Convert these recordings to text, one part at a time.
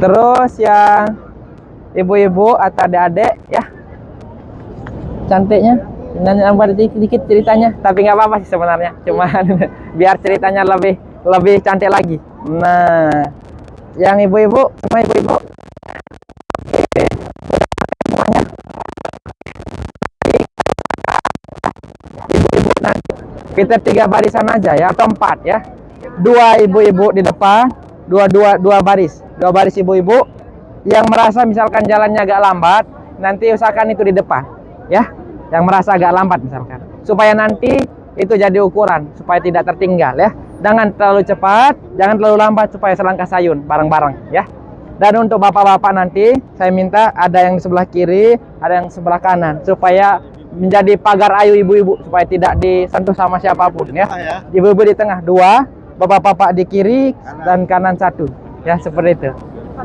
Terus yang ibu-ibu atau adik-adik ya, cantiknya nambah dikit ceritanya, tapi nggak apa-apa sih sebenarnya, cuma biar ceritanya lebih cantik lagi. Nah, yang ibu-ibu sama ibu-ibu semuanya, ibu-ibu nanti kita 3 barisan aja ya, atau 4 ya, 2 ibu-ibu di depan, dua baris ibu-ibu. Yang merasa misalkan jalannya agak lambat, nanti usahakan itu di depan ya, yang merasa agak lambat misalkan, supaya nanti itu jadi ukuran supaya tidak tertinggal ya. Jangan terlalu cepat, jangan terlalu lambat, supaya selangkah sayun bareng-bareng ya. Dan untuk bapak-bapak nanti saya minta ada yang di sebelah kiri, ada yang sebelah kanan, supaya menjadi pagar ayu ibu-ibu, supaya tidak disentuh sama siapapun ya. Ibu-ibu di tengah 2, bapak-bapak di kiri dan kanan 1 ya, seperti itu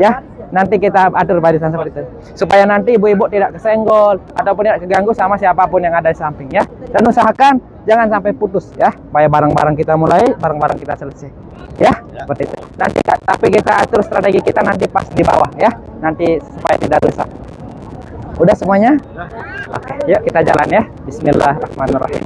ya. Nanti kita atur barisan seperti itu, supaya nanti ibu-ibu tidak kesenggol ataupun tidak keganggu sama siapapun yang ada di samping ya. Dan usahakan jangan sampai putus ya, supaya bareng-bareng kita mulai, bareng-bareng kita selesai ya, seperti itu. Nanti tapi kita atur strategi kita nanti pas di bawah ya, nanti supaya tidak rusak. Udah semuanya? Oke, yuk kita jalan ya. Bismillahirrahmanirrahim.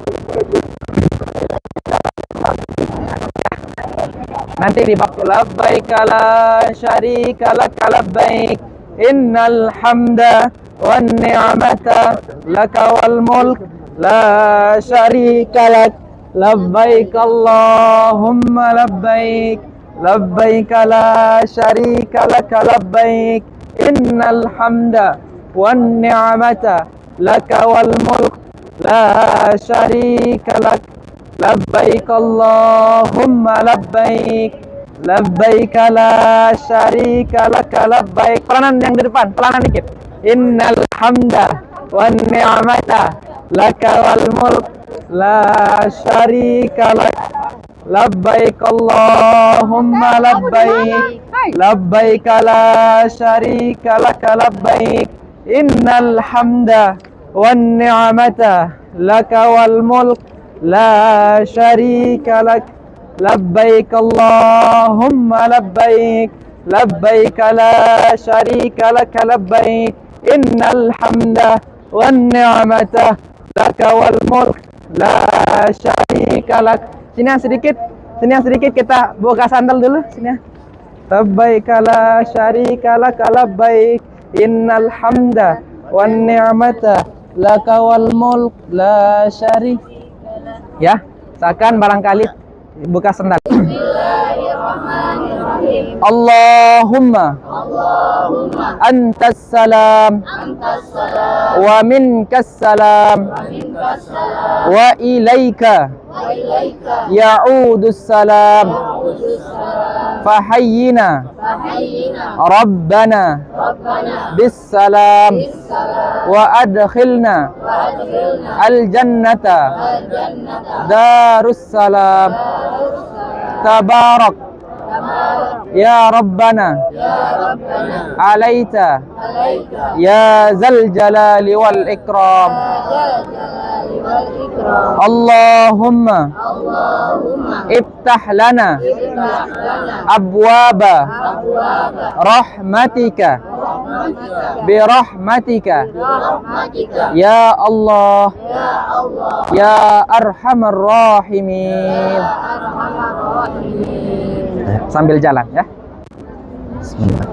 Nanti di waktu labbaik la syarika lak labbaik innal hamda wan ni'mata laka wal mulk la syarika lak labbaik Allahumma labbaik labbaik la syarika lak labbaik innal hamda wan ni'mata laka wal mulk la syarika lak labbaik Allahumma labbaik labbaik la syarika lak labbaik. Pelanan yang di depan, pelanan dikit. Innal hamda wan ni'mata laka wal mulk la syarika lak labbaik Allahumma labbaik labbaik la syarika lak labbaik innal hamda wan ni'mata laka wal mulk la syarika lak labbaik Allahumma labbaik labbaik la syarika lak labbaik innal hamda wan ni'mata laka wal mulk la syarika lak. Sini yang sedikit kita buka sandal dulu sini ya. Labbaik la syarika lak labbaik innal hamda wan ni'mata laka wal mulk la syarika. Ya, seakan barangkali buka sendal. Allahumma antas salam wa minkas salam wa ilaika ya'udus salam fahayyina rabbana bis salam wa adkhilna al jannata darus salam tabarak ya rabbana alaita ya zal jalali wal ikram. Allahumma iftah lana abwaba rahmatika birahmatika ya Allah ya arhamar rahimin. Sambil jalan ya. Bismillah.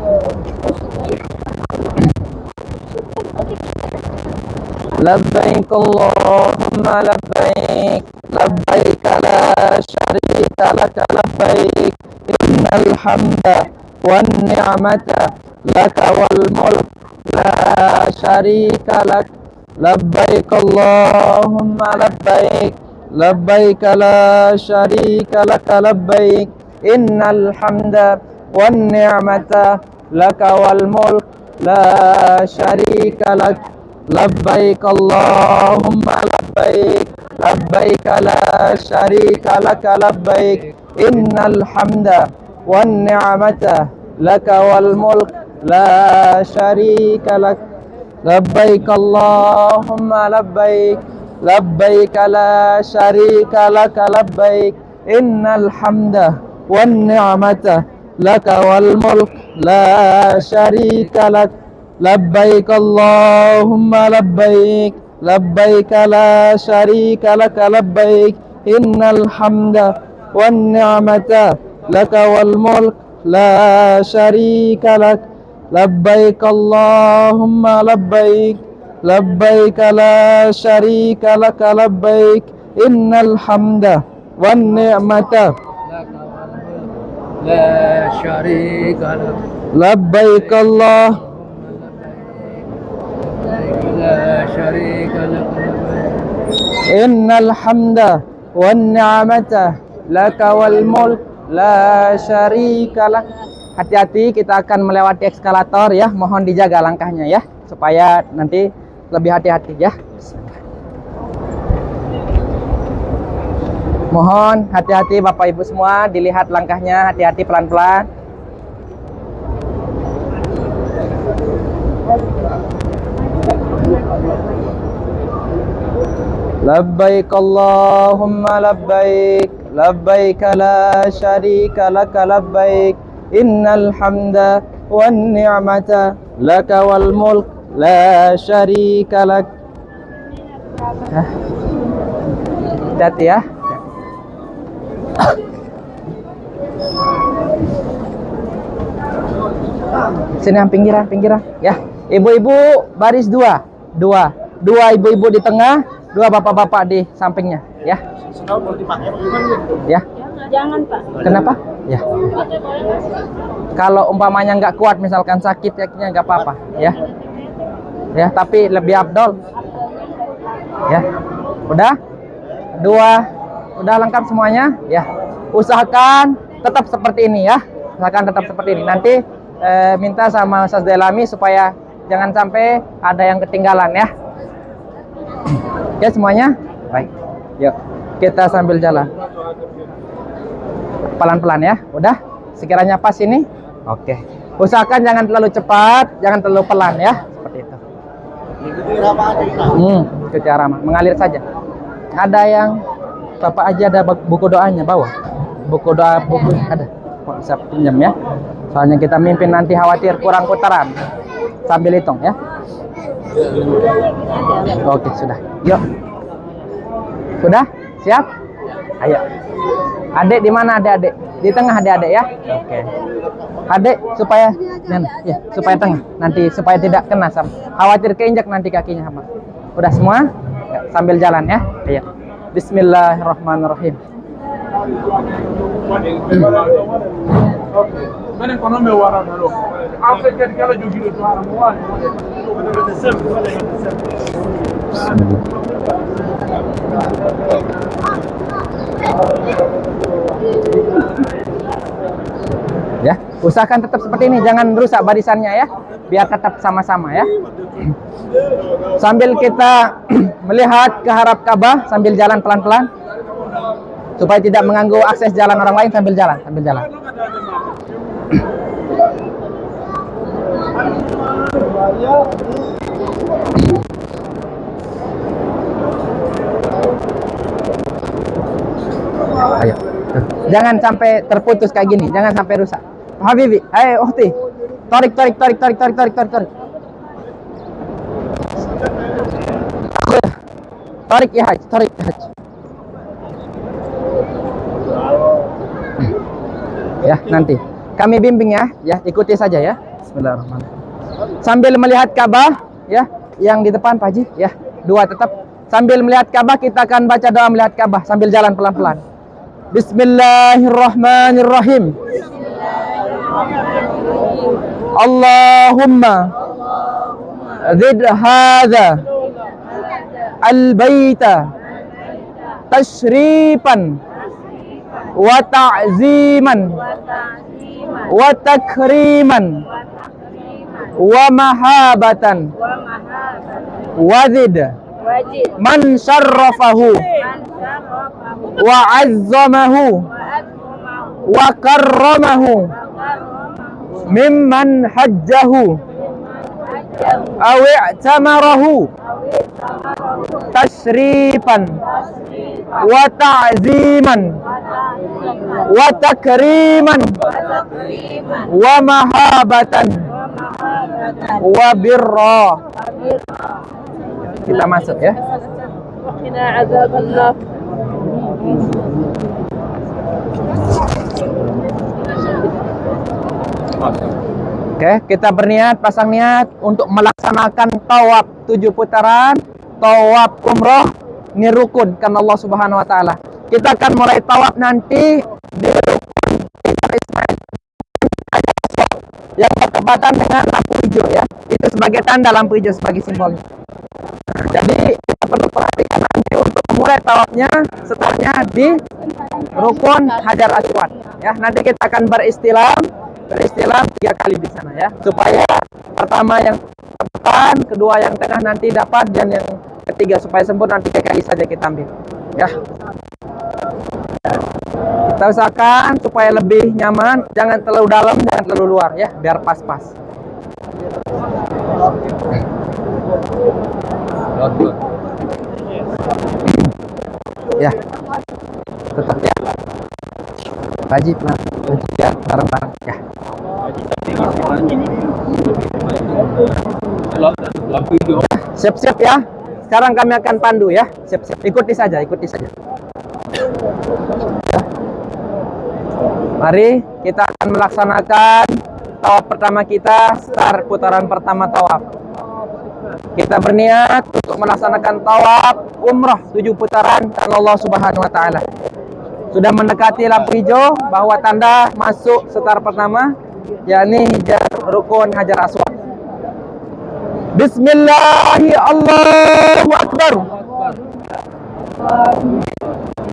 Labbaik Allahumma labbaik labbaik la syarika lak labbaik innal hamda wan ni'mata laka wal mulk la syarika lak labbaik Allahumma labbaik labbaik la syarika lak labbaik innal hamda wan ni'mata laka wal mulk la syarika lak labbaik Allahumma labbaik labbaik la syarika lak labbaik innal hamda wan ni'mata laka wal mulk la syarika lak labbaik Allahumma labbaik labbaik la syarika lak labbaik innal hamda wan ni'mata laka wal mulk لا شريك لك لبيك اللهم لبيك لبيك لا شريك لك لبيك إن الحمد والنعمة لك والملك لا شريك لك لبيك اللهم لبيك لبيك لا شريك لك لبيك إن الحمد والنعمة لا شريك لك لبيك الله لا شريك لك إن الحمد والنعمة لك والملك la syarika lah. Hati-hati, kita akan melewati eskalator ya. Mohon dijaga langkahnya ya, supaya nanti lebih hati-hati ya. Mohon hati-hati Bapak Ibu semua, dilihat langkahnya, hati-hati pelan-pelan. Labbaik Allahumma labbaik labbaik la syarika laka labbaik innal hamda wan ni'mata laka wal mulk la syarika lak. Hati-hati ya. Sini yang pinggiran ya. Ibu-ibu baris dua ibu-ibu di tengah, dua bapak-bapak di sampingnya ya. Ya. Jangan Pak. Kenapa? Ya. Kalau umpamanya nggak kuat, misalkan sakit kakinya nggak apa-apa ya. Ya, tapi lebih abdol. Ya. Udah lengkap semuanya ya. Usahakan tetap seperti ini ya. Nanti minta sama Ustaz Delami supaya jangan sampai ada yang ketinggalan ya. Ya semuanya? Baik. Yuk, kita sambil jalan. Pelan-pelan ya. Udah? Sekiranya pas ini? Oke. Usahakan jangan terlalu cepat, jangan terlalu pelan ya. Seperti itu. Ikuti arama, mengalir saja. Ada yang Bapak aja ada buku doanya bawa. Buku doa ada. Bisa pinjam ya. Soalnya kita mimpin nanti khawatir kurang putaran. Sambil hitung ya. Oke, sudah. Yuk. Sudah? Siap? Ayo. Adek di mana adik-adik? Di tengah adik-adik ya. Oke. Adik supaya ya, supaya tengah. Nanti supaya tidak kena sama. Khawatir keinjak nanti kakinya sama. Udah semua? Ya, sambil jalan ya. Ayo. Bismillahirrahmanirrahim. Ya, usahakan tetap seperti ini, jangan rusak barisannya ya, biar tetap sama-sama ya. Sambil kita melihat ke harap Ka'bah sambil jalan pelan-pelan supaya tidak mengganggu akses jalan orang lain. Sambil jalan. Ayo. Jangan sampai terputus kayak gini, jangan sampai rusak. Habibi, ayo Uhti. Tarik. Tarik ya Haj. Ya, nanti kami bimbing ya, ikuti saja ya. Bismillahirrahmanirrahim. Sambil melihat Ka'bah ya, yang di depan Pak Haji ya, dua tetap. Sambil melihat Ka'bah kita akan baca doa melihat Ka'bah sambil jalan pelan-pelan. Bismillahirrahmanirrahim. Allahumma zid hadza al-baita tashrifan wa ta'ziman wa takriman wa mahabatan wa zid man syarrafahu wa azzamahu wa karramahu mimman hajjahu aw i'tamarahu tashrifan wa ta'ziman wa takriman wa mahabatan wa birra. Kita masuk ya. وقنا عذاب النار. Oke, kita berniat, pasang niat untuk melaksanakan tawaf 7 putaran, tawaf umroh, ini rukun karena Allah Subhanahu wa taala. Kita akan mulai tawaf nanti di rukun Hajar Ismail yang bertepatan dengan lampu hijau ya. Itu sebagai tanda lampu hijau sebagai simbolnya. Jadi kita perlu perhatikan nanti untuk mulai tawafnya, startnya di rukun Hajar Aswad ya. Nanti kita akan beristilam 3 kali di sana ya, supaya pertama yang depan, kedua yang tengah nanti dapat, dan yang ketiga supaya sempurna nanti 3 kali saja kita ambil ya. Kita usahakan supaya lebih nyaman, jangan terlalu dalam, jangan terlalu luar ya, biar pas-pas. Ya, tetap ya. Wajib lah, wajib ya, bareng-bareng ya. Siap-siap ya. Sekarang kami akan pandu ya. Siap-siap. Ikuti saja. Mari kita akan melaksanakan tawaf pertama kita, start putaran pertama tawaf. Kita berniat untuk melaksanakan tawaf umrah 7 putaran karena Allah Subhanahu wa taala. Sudah mendekati lampu hijau bahwa tanda masuk start pertama, yakni rukun Hajar Aswad. Bismillahi Allahu Akbar.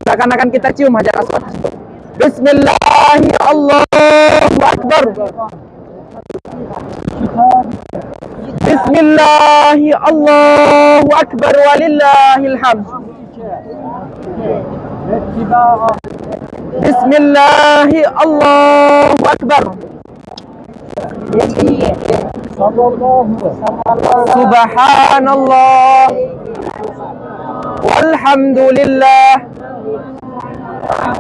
Seakan-akan kita cium Hajar Aswad. Bismillahi Allahu Akbar. Bismillahi Allahu Akbar walillahil hamd. Bismillahi Allahu Akbar. Subhanallah walhamdulillah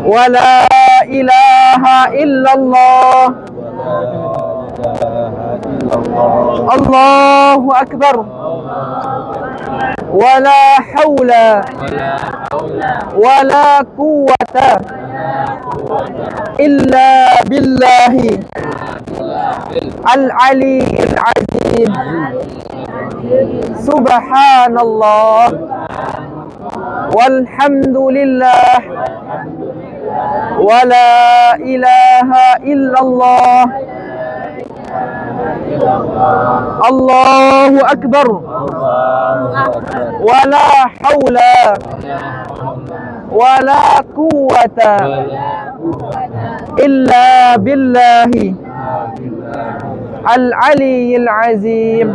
wa la ilaha illallah. Allahu Akbar. Wa la hawla wa la quwwata illa billahi al-aliyyil azim. Subhanallah walhamdulillah wa la ilaha illallah. Allahu Akbar. Wa la hawla wa la quwwata illa billahi al-aliyyil azim.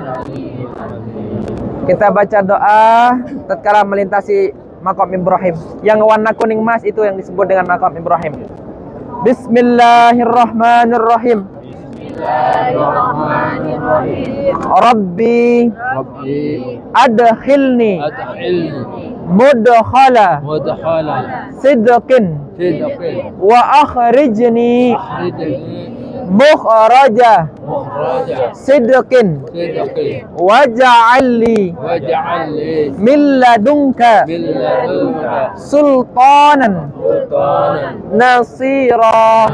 Kita baca doa tatkala melintasi Maqam Ibrahim. Yang warna kuning emas itu yang disebut dengan Maqam Ibrahim. Bismillahirrahmanirrahim. Rabbi adkhilni mudkhala sidqin wa akhrijni mukhraja sidqin waj'alni min ladunka sultanan nasira.